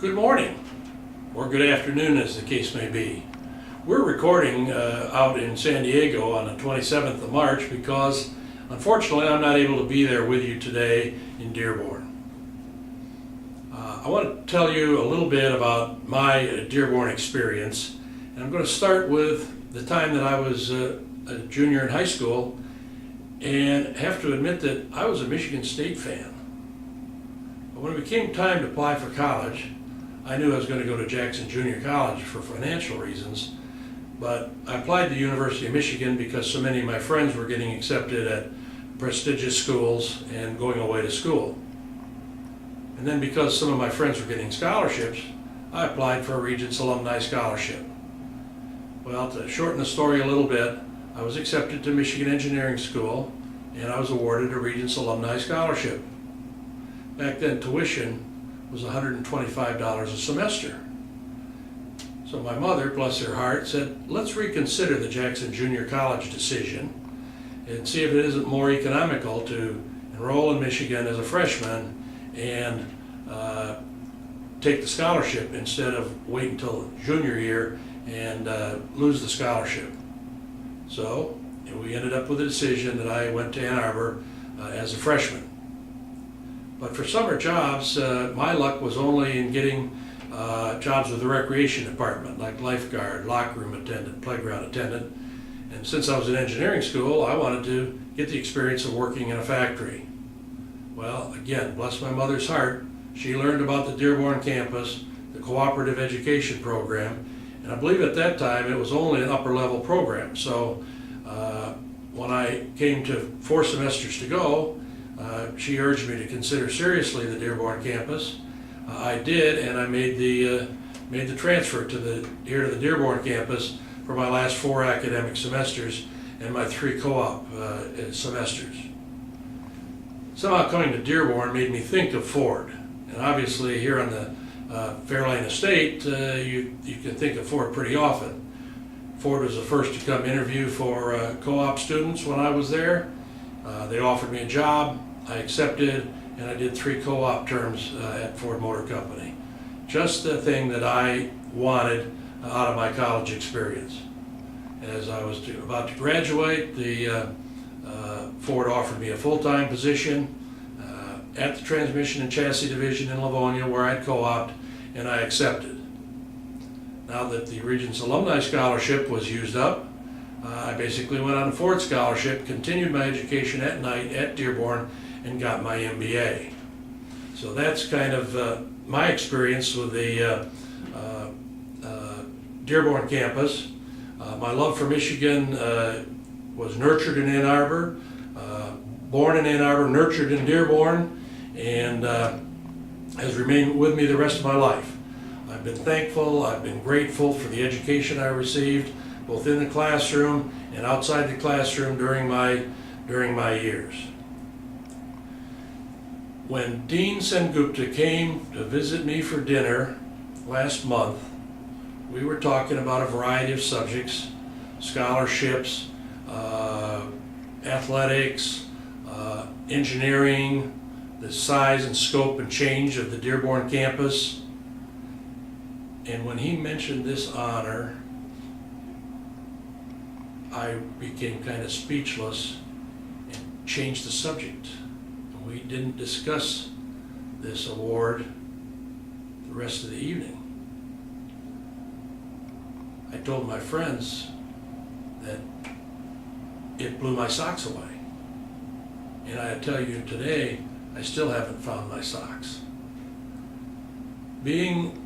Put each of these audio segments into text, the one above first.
Good morning, or good afternoon as the case may be. We're recording out in San Diego on the 27th of March because unfortunately I'm not able to be there with you today in Dearborn. I want to tell you a little bit about my Dearborn experience, and I'm going to start with the time that I was a junior in high school, and have to admit that I was a Michigan State fan. But when it became time to apply for college, I knew I was going to go to Jackson Junior College for financial reasons, but I applied to the University of Michigan because so many of my friends were getting accepted at prestigious schools and going away to school. And then because some of my friends were getting scholarships, I applied for a Regents Alumni Scholarship. Well, to shorten the story a little bit, I was accepted to Michigan Engineering School and I was awarded a Regents Alumni Scholarship. Back then, tuition was $125 a semester. So my mother, bless her heart, said, let's reconsider the Jackson Junior College decision and see if it isn't more economical to enroll in Michigan as a freshman and take the scholarship instead of wait until junior year and lose the scholarship. So we ended up with a decision that I went to Ann Arbor as a freshman. But for summer jobs, my luck was only in getting jobs with the recreation department, like lifeguard, locker room attendant, playground attendant. And since I was in engineering school, I wanted to get the experience of working in a factory. Well, again, bless my mother's heart, she learned about the Dearborn campus, the cooperative education program, and I believe at that time it was only an upper level program. So when I came to 4 semesters to go, she urged me to consider seriously the Dearborn campus. I did, and I made the transfer here to the Dearborn campus for my last 4 academic semesters and my 3 co-op semesters. Somehow coming to Dearborn made me think of Ford, and obviously here on the Fairlane Estate, you can think of Ford pretty often. Ford was the first to come interview for co-op students when I was there. They offered me a job, I accepted, and I did 3 co-op terms at Ford Motor Company. Just the thing that I wanted out of my college experience. As I was about to graduate, Ford offered me a full-time position at the Transmission and Chassis Division in Livonia, where I'd co-opt, and I accepted. Now that the Regents Alumni Scholarship was used up, I basically went on a Ford scholarship, continued my education at night at Dearborn, and got my MBA. So that's kind of my experience with the Dearborn campus. My love for Michigan was nurtured in Ann Arbor, born in Ann Arbor, nurtured in Dearborn, and has remained with me the rest of my life. I've been thankful, I've been grateful for the education I received, both in the classroom and outside the classroom during my years. When Dean Sengupta came to visit me for dinner last month, we were talking about a variety of subjects, scholarships, athletics, engineering, the size and scope and change of the Dearborn campus. And when he mentioned this honor, I became kind of speechless and changed the subject. We didn't discuss this award the rest of the evening. I told my friends that it blew my socks away. And I tell you today, I still haven't found my socks. Being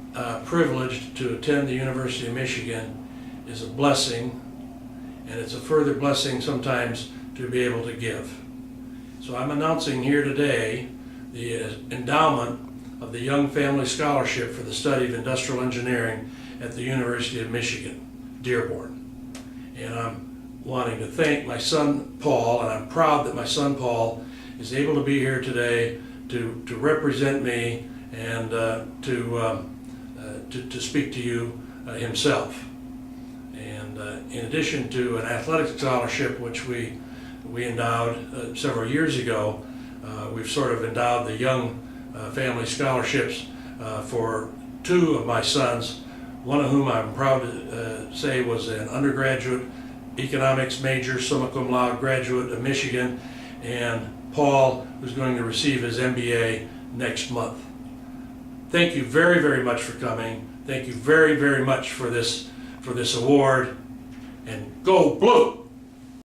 privileged to attend the University of Michigan is a blessing, and it's a further blessing sometimes to be able to give. So I'm announcing here today the endowment of the Young Family Scholarship for the study of industrial engineering at the University of Michigan, Dearborn. And I'm wanting to thank my son Paul, and I'm proud that my son Paul is able to be here today to represent me and to speak to you himself. And in addition to an athletic scholarship, which we endowed several years ago, we've sort of endowed the Young Family Scholarships for two of my sons, one of whom I'm proud to say was an undergraduate economics major, summa cum laude graduate of Michigan, and Paul, who's going to receive his MBA next month. Thank you very, very much for coming. Thank you very, very much for this award, and go Blue!